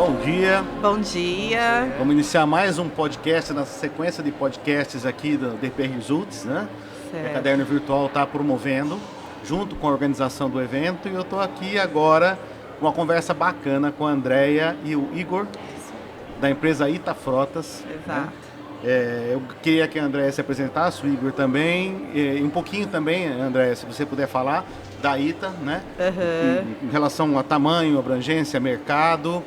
Bom dia. Bom dia. Vamos iniciar mais um podcast na sequência de podcasts aqui do DP Results, né? Certo. A Caderno Virtual está promovendo, junto com a organização do evento, e eu estou aqui agora com uma conversa bacana com a Andréia e o Igor, da empresa Ita Frotas. Exato. Né? Eu queria que a Andréia se apresentasse, o Igor também, e um pouquinho também, Andréia, se você puder falar, da Ita, né? Em relação a tamanho, abrangência, mercado.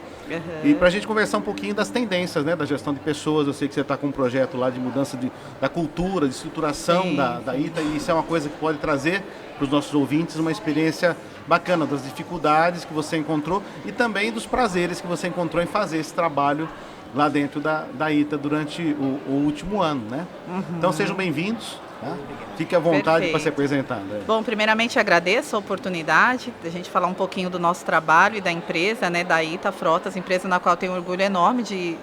E para a gente conversar um pouquinho das tendências, né, da gestão de pessoas. Eu sei que você está com um projeto lá de mudança da cultura, de estruturação da Ita, e isso é uma coisa que pode trazer para os nossos ouvintes uma experiência bacana das dificuldades que você encontrou e também dos prazeres que você encontrou em fazer esse trabalho lá dentro da Ita durante o último ano, né? Então sejam bem-vindos. Tá? Fique à vontade para se apresentar, André. Bom, primeiramente agradeço a oportunidade de a gente falar um pouquinho do nosso trabalho e da empresa, né, da Ita Frotas, empresa na qual eu tenho um orgulho enorme de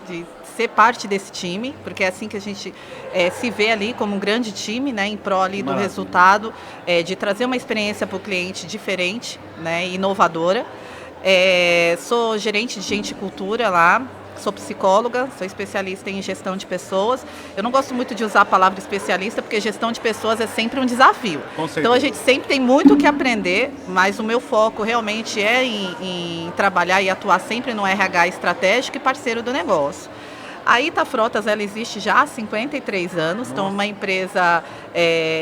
ser parte desse time, porque é assim que a gente se vê ali como um grande time, né, em prol ali do resultado, de trazer uma experiência para o cliente diferente, né, inovadora. Sou gerente de gente e cultura lá. Sou psicóloga, sou especialista em gestão de pessoas. Eu não gosto muito de usar a palavra especialista, porque gestão de pessoas é sempre um desafio. Então a gente sempre tem muito o que aprender, mas o meu foco realmente é em trabalhar e atuar sempre no RH estratégico e parceiro do negócio. A Ita Frotas, ela existe já há 53 anos, então é uma empresa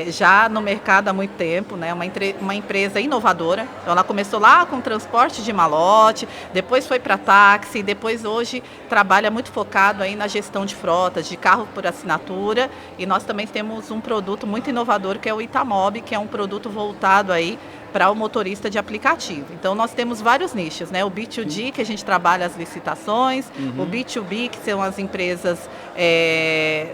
já no mercado há muito tempo, né? Uma empresa inovadora. Então ela começou lá com transporte de malote, depois foi para táxi, depois hoje trabalha muito focado aí na gestão de frotas, de carro por assinatura, e nós também temos um produto muito inovador que é o Itamob, que é um produto voltado aí para o motorista de aplicativo. Então nós temos vários nichos, né? O B2G, que a gente trabalha as licitações, o B2B, que são as empresas,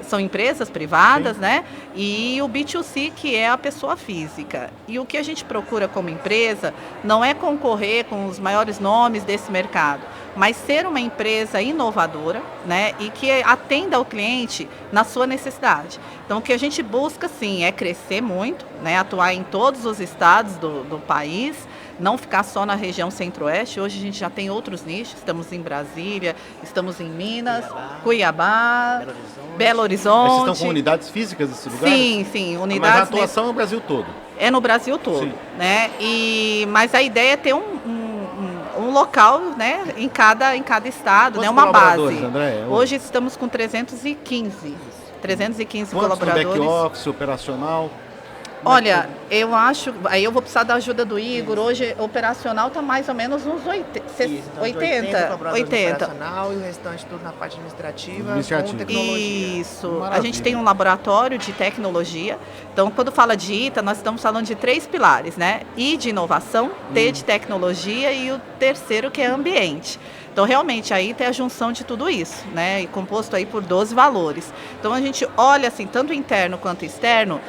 são empresas privadas, né? E o B2C, que é a pessoa física. E o que a gente procura como empresa não é concorrer com os maiores nomes desse mercado, mas ser uma empresa inovadora, né, e que atenda ao cliente na sua necessidade. Então, o que a gente busca, sim, é crescer muito, né, atuar em todos os estados do país, não ficar só na região centro-oeste. Hoje a gente já tem outros nichos, estamos em Brasília, estamos em Minas, Cuiabá, Belo Horizonte. Vocês estão com unidades físicas nesse lugar? Sim, unidades. Mas a atuação é no Brasil todo? É no Brasil todo, né? Mas a ideia é ter um local, né, em cada estado, né, uma base. André, hoje estamos com 315 Quantos colaboradores. No back office, operacional? Olha, eu acho, aí eu vou precisar da ajuda do Igor. Hoje operacional está mais ou menos uns 80. Então 80 operacional e o restante tudo na parte administrativa. Com tecnologia. Isso. Maravilha. A gente tem um laboratório de tecnologia. Então, quando fala de Ita, nós estamos falando de 3 pilares, né? I de inovação, T de tecnologia e o terceiro que é ambiente. Então, realmente, a Ita é a junção de tudo isso, né? E composto aí por 12 valores. Então, a gente olha, assim, tanto interno quanto externo,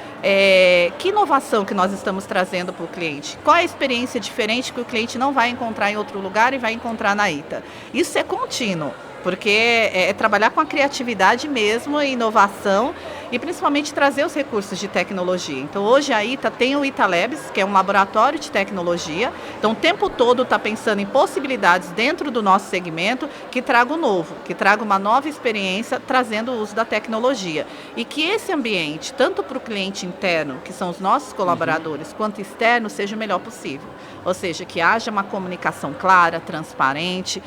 que inovação que nós estamos trazendo para o cliente? Qual é a experiência diferente que o cliente não vai encontrar em outro lugar e vai encontrar na Ita? Isso é contínuo, porque é trabalhar com a criatividade mesmo, a inovação e principalmente trazer os recursos de tecnologia. Então hoje a Ita tem o Ita Labs, que é um laboratório de tecnologia, então o tempo todo está pensando em possibilidades dentro do nosso segmento que traga o novo, que traga uma nova experiência trazendo o uso da tecnologia. E que esse ambiente, tanto para o cliente interno, que são os nossos colaboradores, quanto externo, seja o melhor possível. Ou seja, que haja uma comunicação clara, transparente,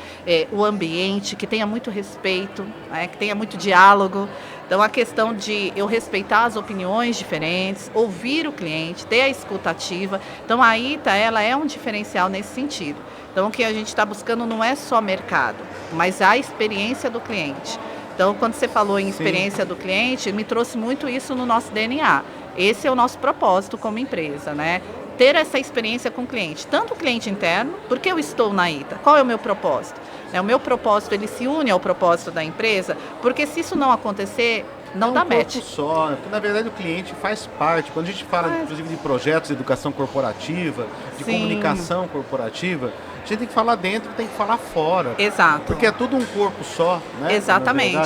o ambiente, que tenha muito respeito, que tenha muito diálogo. Então, a questão de eu respeitar as opiniões diferentes, ouvir o cliente, ter a escuta ativa. Então, a Ita, ela é um diferencial nesse sentido. Então, o que a gente está buscando não é só mercado, mas a experiência do cliente. Então, quando você falou em experiência do cliente, me trouxe muito isso no nosso DNA. Esse é o nosso propósito como empresa, né? Ter essa experiência com o cliente, tanto o cliente interno, porque eu estou na Ita, qual é o meu propósito? O meu propósito, ele se une ao propósito da empresa, porque se isso não acontecer, não dá match. Só, porque na verdade o cliente faz parte. Quando a gente fala, inclusive, de projetos de educação corporativa, de comunicação corporativa, a gente tem que falar dentro, tem que falar fora. Exato. Porque é tudo um corpo só, né? Exatamente.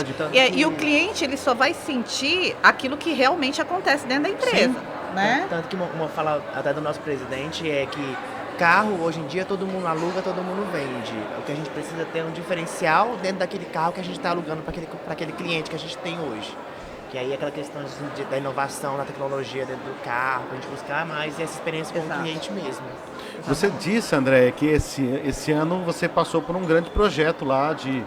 E o cliente, ele só vai sentir aquilo que realmente acontece dentro da empresa. Né? Tanto que uma fala até do nosso presidente é que carro, hoje em dia, todo mundo aluga, todo mundo vende. O que a gente precisa ter é um diferencial dentro daquele carro que a gente está alugando para aquele cliente que a gente tem hoje. Que aí é aquela questão da inovação, da tecnologia dentro do carro, para a gente buscar mais essa experiência com o cliente mesmo. Você disse, André, que esse ano você passou por um grande projeto lá de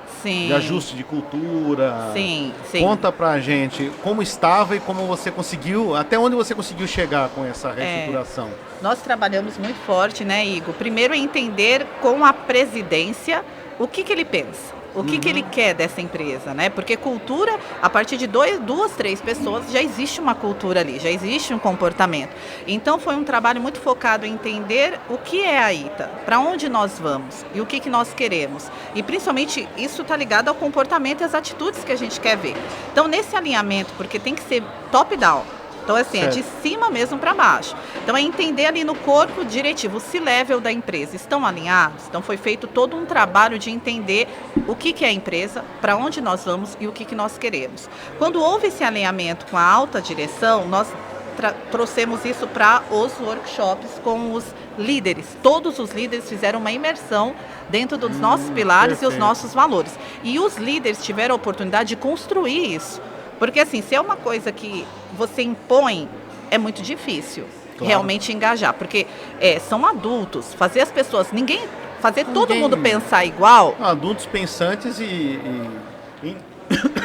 ajuste de cultura. Sim. Conta pra gente como estava e como você conseguiu, até onde você conseguiu chegar com essa reestruturação. Nós trabalhamos muito forte, né, Igor? Primeiro, entender com a presidência o que ele pensa. O que ele quer dessa empresa, né? Porque cultura, a partir de 2, 3 pessoas, já existe uma cultura ali, já existe um comportamento. Então, foi um trabalho muito focado em entender o que é a ITA, para onde nós vamos e o que nós queremos. E, principalmente, isso está ligado ao comportamento e às atitudes que a gente quer ver. Então, nesse alinhamento, porque tem que ser top-down. Então, assim, certo. É de cima mesmo para baixo. Então, é entender ali no corpo diretivo, o C-level da empresa. Estão alinhados? Então, foi feito todo um trabalho de entender o que é a empresa, para onde nós vamos e o que nós queremos. Quando houve esse alinhamento com a alta direção, nós trouxemos isso para os workshops com os líderes. Todos os líderes fizeram uma imersão dentro dos nossos pilares e os nossos valores. E os líderes tiveram a oportunidade de construir isso. Porque, assim, se é uma coisa que você impõe, é muito difícil realmente engajar. Porque são adultos, fazer as pessoas, fazer todo mundo pensar igual. Adultos pensantes e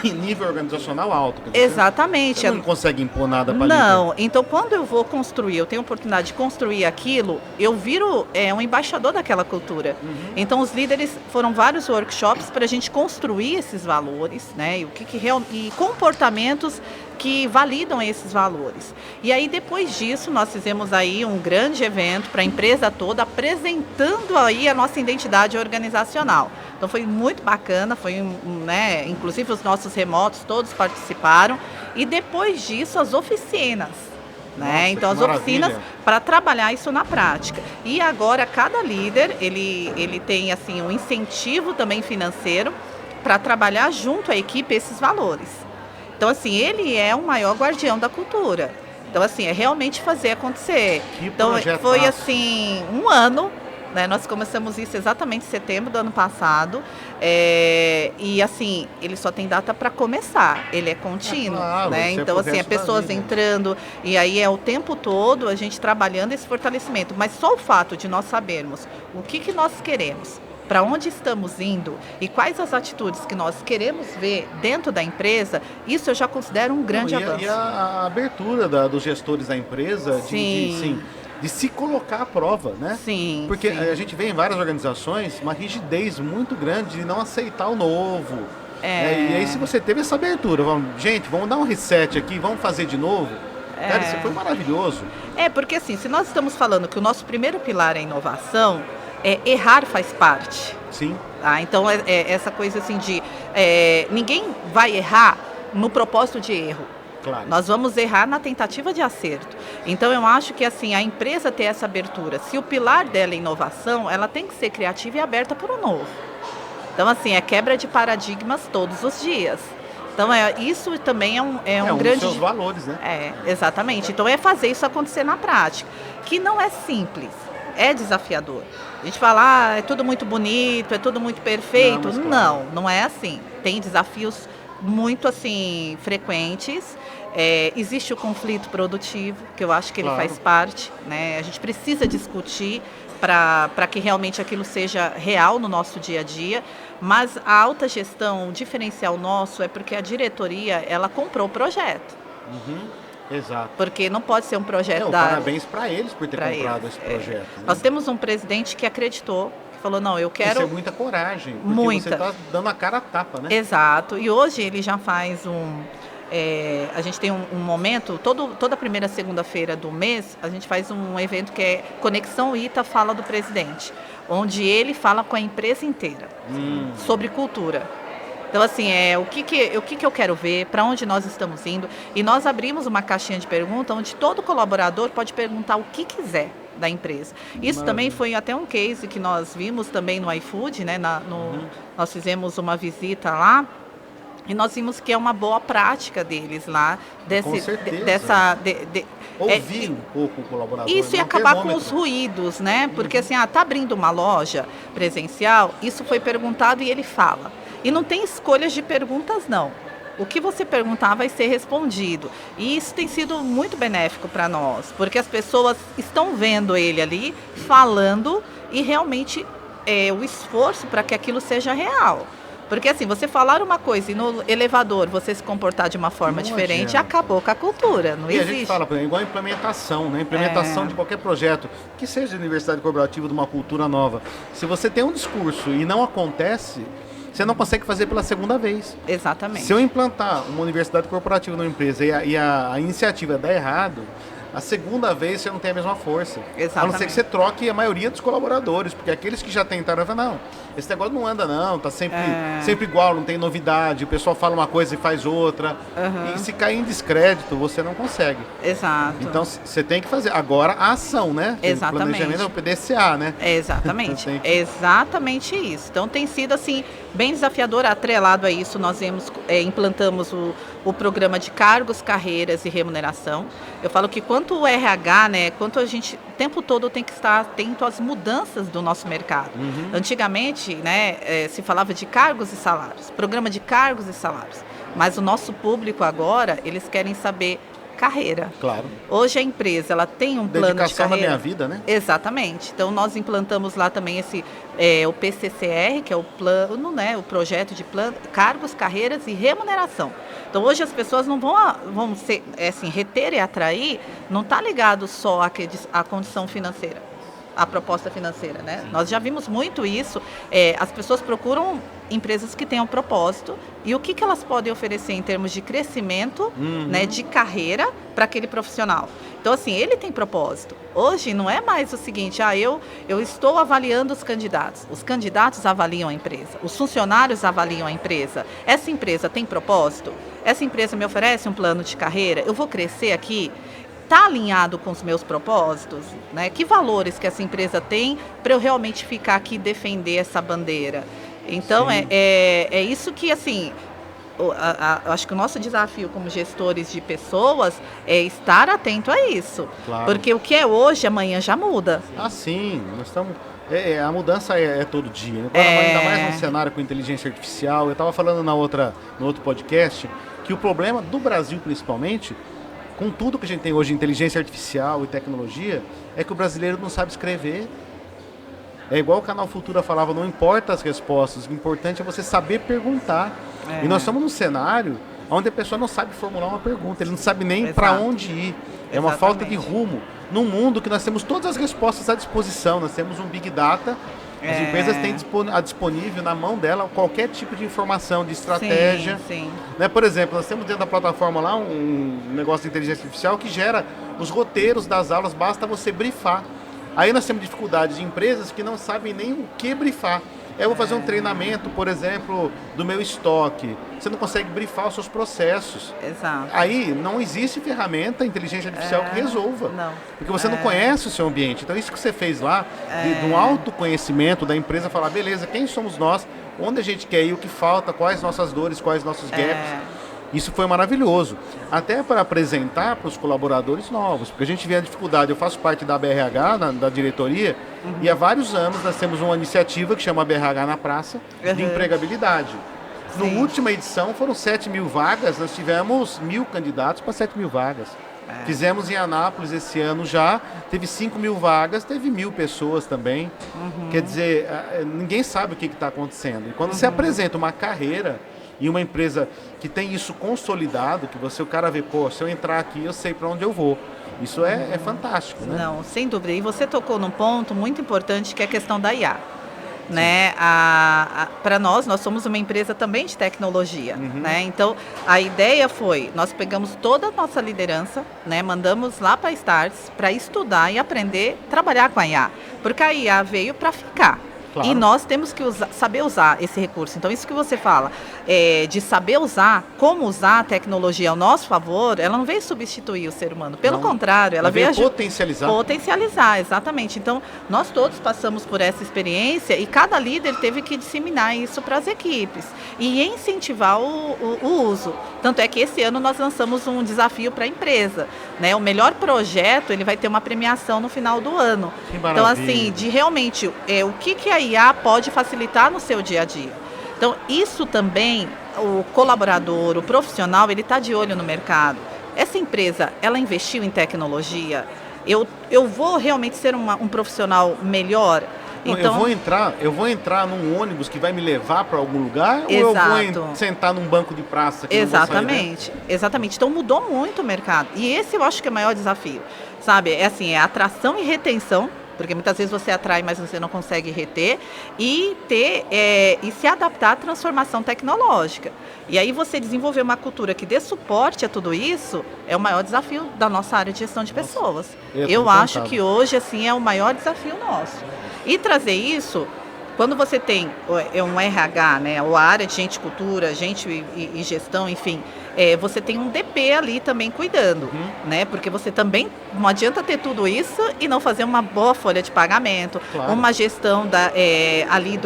em nível organizacional alto. Exatamente. Você não consegue impor nada para Não. Então, quando eu vou construir, eu tenho a oportunidade de construir aquilo, eu viro um embaixador daquela cultura. Então, os líderes foram vários workshops para a gente construir esses valores, né? E comportamentos que validam esses valores. E aí, depois disso, nós fizemos aí um grande evento para a empresa toda, apresentando aí a nossa identidade organizacional. Então, foi muito bacana, né, inclusive os nossos remotos, todos participaram. E depois disso, as oficinas. Né? Nossa, então, as oficinas para trabalhar isso na prática. E agora, cada líder, ele tem assim, um incentivo também financeiro para trabalhar junto à equipe esses valores. Então, assim, ele é o maior guardião da cultura. Então, assim, é realmente fazer acontecer. Então, foi assim, um ano, né? Nós começamos isso exatamente em setembro do ano passado. E, assim, ele só tem data para começar. Ele é contínuo, né? Então, assim, pessoas entrando. E aí é o tempo todo a gente trabalhando esse fortalecimento. Mas só o fato de nós sabermos o que nós queremos, para onde estamos indo e quais as atitudes que nós queremos ver dentro da empresa, isso eu já considero um grande avanço. E a abertura dos gestores da empresa de se colocar à prova, né? Sim. Porque a gente vê em várias organizações uma rigidez muito grande de não aceitar o novo. E aí, se você teve essa abertura, vamos dar um reset aqui, vamos fazer de novo. Cara, isso foi maravilhoso. Porque assim, se nós estamos falando que o nosso primeiro pilar é inovação, errar faz parte. Sim. Então, essa coisa assim de ninguém vai errar no propósito de erro. Claro. Nós vamos errar na tentativa de acerto. Então, eu acho que assim, a empresa ter essa abertura, se o pilar dela é inovação, ela tem que ser criativa e aberta para o novo. Então, assim, é quebra de paradigmas todos os dias. Então, isso também é um grande... dos seus valores, né? Exatamente. Então, é fazer isso acontecer na prática, que não é simples. É desafiador. A gente fala, é tudo muito bonito, é tudo muito perfeito. Não é assim. Tem desafios muito assim frequentes. Existe o conflito produtivo, que eu acho que ele faz parte, né? A gente precisa discutir para que realmente aquilo seja real no nosso dia a dia. Mas a alta gestão, o diferencial nosso é porque a diretoria, ela comprou o projeto. Exato. Porque não pode ser um projeto parabéns para eles por ter comprado esse projeto. Né? Nós temos um presidente que acreditou, que falou, não, eu quero... Isso é muita coragem, porque você está dando a cara a tapa, né? Exato. E hoje ele já faz a gente tem um momento, toda primeira segunda-feira do mês, a gente faz um evento que é Conexão ITA Fala do Presidente, onde ele fala com a empresa inteira sobre cultura. Então, assim, o que eu quero ver, para onde nós estamos indo. E nós abrimos uma caixinha de pergunta onde todo colaborador pode perguntar o que quiser da empresa. Isso também foi até um case que nós vimos também no iFood, né? Nós fizemos uma visita lá e nós vimos que é uma boa prática deles lá, Ouvir um pouco o colaborador. Isso e acabar com os ruídos, né? Porque assim, tá abrindo uma loja presencial, isso foi perguntado e ele fala. E não tem escolhas de perguntas, não. O que você perguntar vai ser respondido. E isso tem sido muito benéfico para nós, porque as pessoas estão vendo ele ali, falando, e realmente o esforço para que aquilo seja real. Porque assim, você falar uma coisa e no elevador você se comportar de uma forma diferente, acabou com a cultura, não existe. E a gente fala, por exemplo, igual a implementação, né? Implementação de qualquer projeto, que seja de universidade corporativa, de uma cultura nova. Se você tem um discurso e não acontece, você não consegue fazer pela segunda vez. Exatamente. Se eu implantar uma universidade corporativa numa empresa e a iniciativa der errado, a segunda vez você não tem a mesma força. Exatamente. A não ser que você troque a maioria dos colaboradores, porque aqueles que já tentaram falam, não, esse negócio não anda não, tá sempre igual, não tem novidade, o pessoal fala uma coisa e faz outra. E se cair em descrédito, você não consegue. Exato. Então você tem que fazer. Agora a ação, né? Exatamente. O planejamento é o PDCA, né? Exatamente. Exatamente isso. Então tem sido assim, bem desafiador, atrelado a isso, nós implantamos o programa de cargos, carreiras e remuneração. Eu falo que quanto o RH, né, quanto a gente o tempo todo tem que estar atento às mudanças do nosso mercado. Antigamente, né, se falava de cargos e salários, programa de cargos e salários. Mas o nosso público agora, eles querem saber carreira. Claro. Hoje a empresa, ela tem um plano de dedicação carreira. da minha vida, né? Exatamente. Então nós implantamos lá também o PCCR, que é o plano, né, o projeto de plano, cargos, carreiras e remuneração. Então hoje as pessoas não vão ser, assim, reter e atrair, não está ligado só à condição financeira, à proposta financeira, né? Nós já vimos muito isso. As pessoas procuram empresas que tenham propósito e o que elas podem oferecer em termos de crescimento, né, de carreira para aquele profissional. Então, assim, ele tem propósito. Hoje não é mais o seguinte, eu estou avaliando os candidatos avaliam a empresa, os funcionários avaliam a empresa. Essa empresa tem propósito? Essa empresa me oferece um plano de carreira? Eu vou crescer aqui? Está alinhado com os meus propósitos, né? Que valores que essa empresa tem para eu realmente ficar aqui e defender essa bandeira? Então, é isso que, assim, eu acho que o nosso desafio como gestores de pessoas é estar atento a isso. Claro. Porque o que é hoje, amanhã já muda. Ah, sim. Nós estamos... a mudança é todo dia, né? Ainda mais num cenário com inteligência artificial. Eu estava falando no outro podcast que o problema do Brasil, principalmente, com tudo que a gente tem hoje, inteligência artificial e tecnologia, é que o brasileiro não sabe escrever. É igual o Canal Futura falava, não importa as respostas, o importante é você saber perguntar. E nós estamos num cenário onde a pessoa não sabe formular uma pergunta, ele não sabe nem para onde ir. É uma falta de rumo. Num mundo que nós temos todas as respostas à disposição, nós temos um Big Data, as empresas têm disponível na mão dela qualquer tipo de informação, de estratégia. Sim. Né? Por exemplo, nós temos dentro da plataforma lá um negócio de inteligência artificial que gera os roteiros das aulas, basta você brifar. Aí nós temos dificuldade de empresas que não sabem nem o que brifar. Eu vou fazer um treinamento, por exemplo, do meu estoque. Você não consegue brifar os seus processos. Exato. Aí não existe ferramenta, inteligência artificial que resolva. Não. Porque você não conhece o seu ambiente. Então isso que você fez lá, de um autoconhecimento da empresa, falar, beleza, quem somos nós, onde a gente quer ir, o que falta, quais nossas dores, quais nossos gaps. Isso foi maravilhoso. Até para apresentar para os colaboradores novos, porque a gente vê a dificuldade. Eu faço parte da BRH, da diretoria, e há vários anos nós temos uma iniciativa que chama BRH na Praça, de empregabilidade. Na última edição foram 7.000 vagas, nós tivemos 1.000 candidatos para 7.000 vagas. Fizemos em Anápolis esse ano já, teve 5.000 vagas, teve 1.000 pessoas também. Quer dizer, ninguém sabe o que está acontecendo. E quando você apresenta uma carreira e uma empresa que tem isso consolidado, que o cara vê, pô, se eu entrar aqui eu sei para onde eu vou. Isso é fantástico, né? Não, sem dúvida. E você tocou num ponto muito importante que é a questão da IA. Né? Para nós somos uma empresa também de tecnologia, né? Então a ideia foi, nós pegamos toda a nossa liderança, né? Mandamos lá para a Startz para estudar e aprender a trabalhar com a IA, porque a IA veio para ficar. Claro. E nós temos que saber usar esse recurso. Então, isso que você fala, de saber usar, como usar a tecnologia ao nosso favor, ela não veio substituir o ser humano. Pelo contrário, ela veio potencializar. Potencializar, exatamente. Então, nós todos passamos por essa experiência e cada líder teve que disseminar isso para as equipes e incentivar o uso. Tanto é que esse ano nós lançamos um desafio para a empresa, né? O melhor projeto, ele vai ter uma premiação no final do ano. Que então, assim, de realmente o que a IA pode facilitar no seu dia a dia. Então, isso também, o colaborador, o profissional, ele está de olho no mercado. Essa empresa, ela investiu em tecnologia? Eu vou realmente ser um profissional melhor? Então, eu vou entrar num ônibus que vai me levar para algum lugar? Exato. Ou eu vou sentar num banco de praça que Exatamente, não vou sair, exatamente. Então mudou muito o mercado. E esse eu acho que é o maior desafio. Sabe, é atração e retenção, porque muitas vezes você atrai, mas você não consegue reter, e se adaptar à transformação tecnológica. E aí você desenvolver uma cultura que dê suporte a tudo isso é o maior desafio da nossa área de gestão de pessoas. Eu acho que hoje assim é o maior desafio nosso. E trazer isso, quando você tem um RH, né, ou a área de gente, cultura, gente e gestão, enfim, você tem um DP ali também cuidando, né? Porque você também não adianta ter tudo isso e não fazer uma boa folha de pagamento, claro, uma gestão ali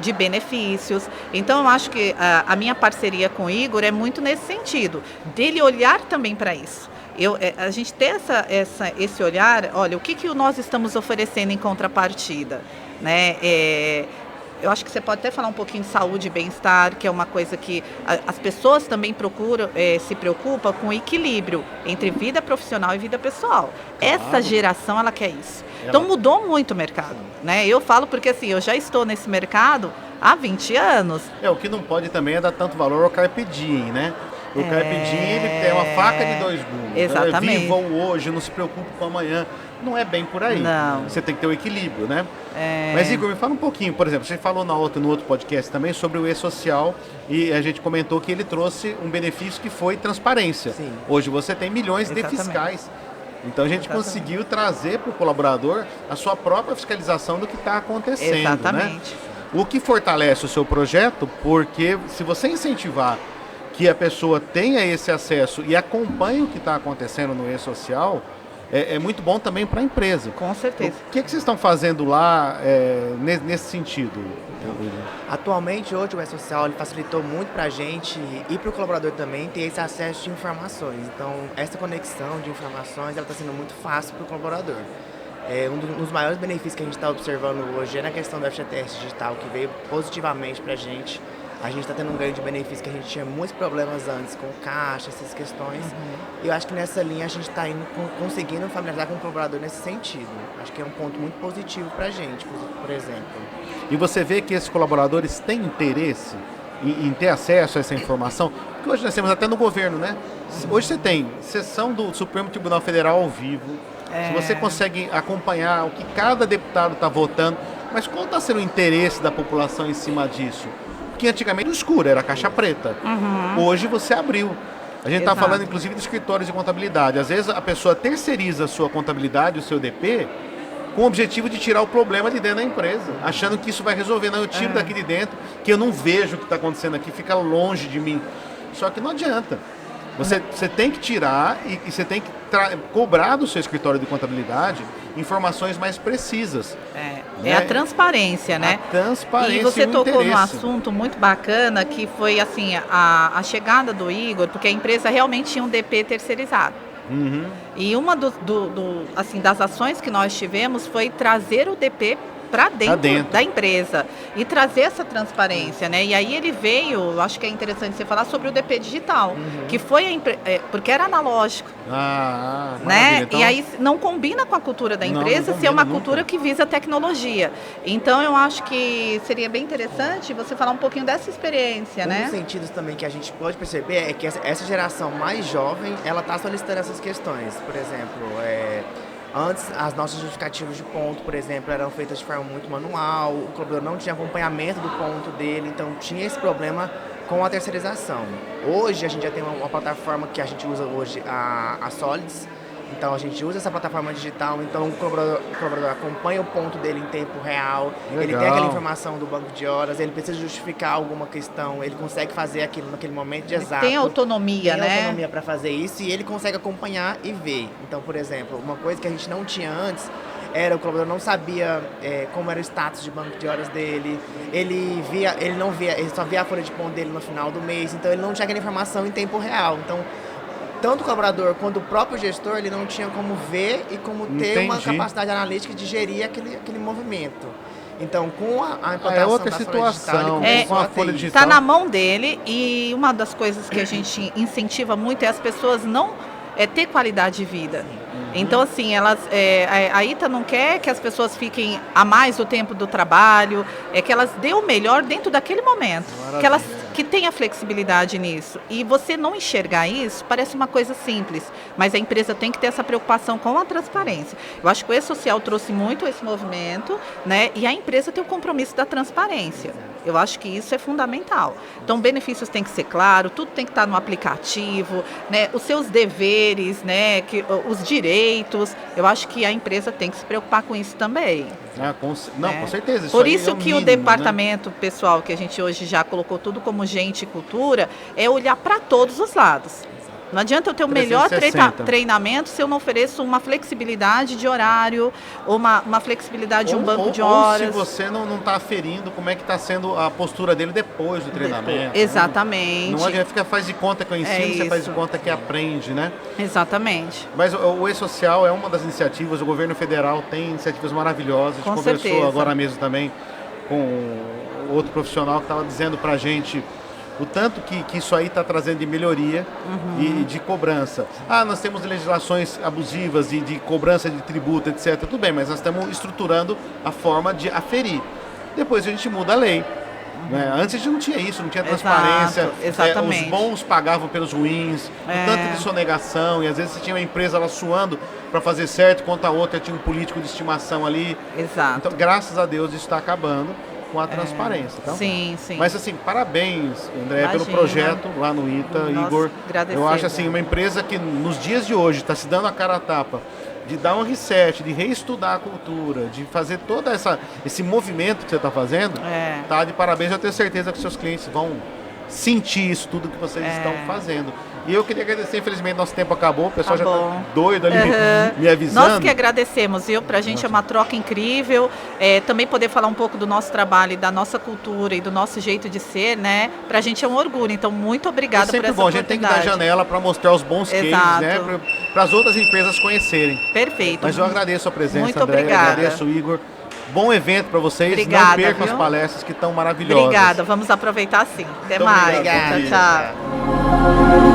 de benefícios. Então, eu acho que a minha parceria com o Igor é muito nesse sentido, dele olhar também para isso. A gente ter esse olhar, olha, o que nós estamos oferecendo em contrapartida, né? Eu acho que você pode até falar um pouquinho de saúde e bem-estar, que é uma coisa que as pessoas também se preocupam com o equilíbrio entre vida profissional e vida pessoal. Claro. Essa geração, ela quer isso. Então, mudou muito o mercado, né? Eu falo porque, assim, eu já estou nesse mercado há 20 anos. O que não pode também é dar tanto valor ao carpe diem, né? O carpe diem, ele tem uma faca de dois gumes. Exatamente. Viva o hoje, não se preocupe com amanhã. Não é bem por aí. Não. Você tem que ter o equilíbrio, né? Mas, Igor, me fala um pouquinho. Por exemplo, você falou no outro podcast também sobre o e-social e a gente comentou que ele trouxe um benefício que foi transparência. Sim. Hoje você tem milhões de fiscais. Então a gente conseguiu trazer para o colaborador a sua própria fiscalização do que está acontecendo. Exatamente. Né? O que fortalece o seu projeto, porque se você incentivar que a pessoa tenha esse acesso e acompanhe o que está acontecendo no e-social, é muito bom também para a empresa. Com certeza. O que vocês estão fazendo lá nesse sentido? Atualmente, hoje o e-social ele facilitou muito para a gente e para o colaborador também ter esse acesso de informações. Então, essa conexão de informações está sendo muito fácil para o colaborador. Um dos maiores benefícios que a gente está observando hoje é na questão do FGTS digital, que veio positivamente para a gente. A gente está tendo um ganho de benefício que a gente tinha muitos problemas antes com caixa, essas questões. E eu acho que nessa linha a gente está conseguindo familiarizar com o colaborador nesse sentido. Acho que é um ponto muito positivo para a gente, por exemplo. E você vê que esses colaboradores têm interesse em ter acesso a essa informação? Porque hoje nós temos até no governo, né? Hoje você tem sessão do Supremo Tribunal Federal ao vivo. Se você consegue acompanhar o que cada deputado está votando, mas qual está sendo o interesse da população em cima disso? Que antigamente no escuro, era caixa preta. Hoje você abriu. A gente está falando inclusive de escritórios de contabilidade. Às vezes a pessoa terceiriza a sua contabilidade, o seu DP, com o objetivo de tirar o problema de dentro da empresa, achando que isso vai resolver. Não, eu tiro daqui de dentro, que eu não vejo o que está acontecendo aqui, fica longe de mim. Só que não adianta. Você tem que tirar e você tem que cobrar do seu escritório de contabilidade informações mais precisas. É a transparência, né? A transparência. E você tocou num interesse. assunto muito bacana, que foi assim, a chegada do Igor, porque a empresa realmente tinha um DP terceirizado. E uma das ações que nós tivemos foi trazer o DP para dentro da empresa e trazer essa transparência, né? E aí ele veio, acho que é interessante você falar sobre o DP digital, que foi porque era analógico, né? Então, e aí não combina com a cultura da empresa se é uma cultura que visa tecnologia. Então eu acho que seria bem interessante você falar um pouquinho dessa experiência, né? Um dos sentidos também que a gente pode perceber é que essa geração mais jovem, ela está solicitando essas questões. Por exemplo, antes, as nossas justificativas de ponto, por exemplo, eram feitas de forma muito manual, o colaborador não tinha acompanhamento do ponto dele, então tinha esse problema com a terceirização. Hoje, a gente já tem uma plataforma que a gente usa hoje, a Solids, Então a gente usa essa plataforma digital, então o colaborador acompanha o ponto dele em tempo real, Legal. ele tem aquela informação do banco de horas, ele precisa justificar alguma questão, ele consegue fazer aquilo naquele momento de exato. Tem autonomia, tem né? autonomia para fazer isso e ele consegue acompanhar e ver. Então, por exemplo, uma coisa que a gente não tinha antes era o colaborador não sabia como era o status de banco de horas dele, ele só via a folha de ponto dele no final do mês, então ele não tinha aquela informação em tempo real. Então, tanto o colaborador quanto o próprio gestor, ele não tinha como ver e como ter uma capacidade analítica de gerir aquele movimento. Então, com a implantação é outra da situação, com a folha digital. Está na mão dele e uma das coisas que a gente incentiva muito é as pessoas não ter qualidade de vida. Então, assim, a ITA não quer que as pessoas fiquem a mais do tempo do trabalho, que elas dêem o melhor dentro daquele momento, que tenha flexibilidade nisso. E você não enxergar isso parece uma coisa simples, mas a empresa tem que ter essa preocupação com a transparência. Eu acho que o E-Social trouxe muito esse movimento, né? E a empresa tem o compromisso da transparência. Eu acho que isso é fundamental. Então, benefícios tem que ser claro, tudo tem que estar no aplicativo, né? Os seus deveres, né? Os direitos. Eu acho que a empresa tem que se preocupar com isso também. Com certeza. Por isso é o que mínimo, o departamento pessoal, que a gente hoje já colocou tudo como gente e cultura, é olhar para todos os lados. Não adianta eu ter o melhor 360. treinamento se eu não ofereço uma flexibilidade de horário, ou uma flexibilidade de um banco de horas. Ou se você não está aferindo como é que está sendo a postura dele depois do treinamento. Exatamente. Não adianta faz de conta que eu ensino, você faz de isso. conta que aprende, né? Exatamente. Mas o E-Social é uma das iniciativas, o governo federal tem iniciativas maravilhosas. A gente conversou certeza. agora mesmo também com outro profissional que estava dizendo para a gente o tanto que isso aí está trazendo de melhoria e de cobrança. Nós temos legislações abusivas de cobrança de tributo, etc. Tudo bem, mas nós estamos estruturando a forma de aferir. Depois a gente muda a lei. Né? Antes a gente não tinha isso, não tinha transparência. Exatamente. Os bons pagavam pelos ruins, o tanto de sonegação, e às vezes você tinha uma empresa lá suando para fazer certo, enquanto a outra tinha um político de estimação ali. Exato. Então, graças a Deus, isso está acabando com a transparência. Então, sim. Mas assim, parabéns, André, Imagina. pelo projeto lá no ITA, Igor. Eu acho assim, uma empresa que nos dias de hoje está se dando a cara a tapa, de dar um reset, de reestudar a cultura, de fazer todo esse movimento que você está fazendo, tá de parabéns. Eu tenho certeza que seus clientes vão sentir isso tudo que vocês estão fazendo. E eu queria agradecer, infelizmente nosso tempo acabou, o pessoal já está doido ali me avisando. Nós que agradecemos, viu? Pra gente é uma troca incrível, também poder falar um pouco do nosso trabalho, da nossa cultura e do nosso jeito de ser, né? Pra gente é um orgulho, então muito obrigada por essa oportunidade. A gente tem que dar janela para mostrar os bons cases, né? Para as outras empresas conhecerem. Perfeito. Mas eu agradeço a presença, muito André, obrigada. Agradeço o Igor. Bom evento para vocês. Obrigada, não percam viu? as palestras que estão maravilhosas. Obrigada, vamos aproveitar sim. Até Muito mais. obrigado. Tchau, tchau.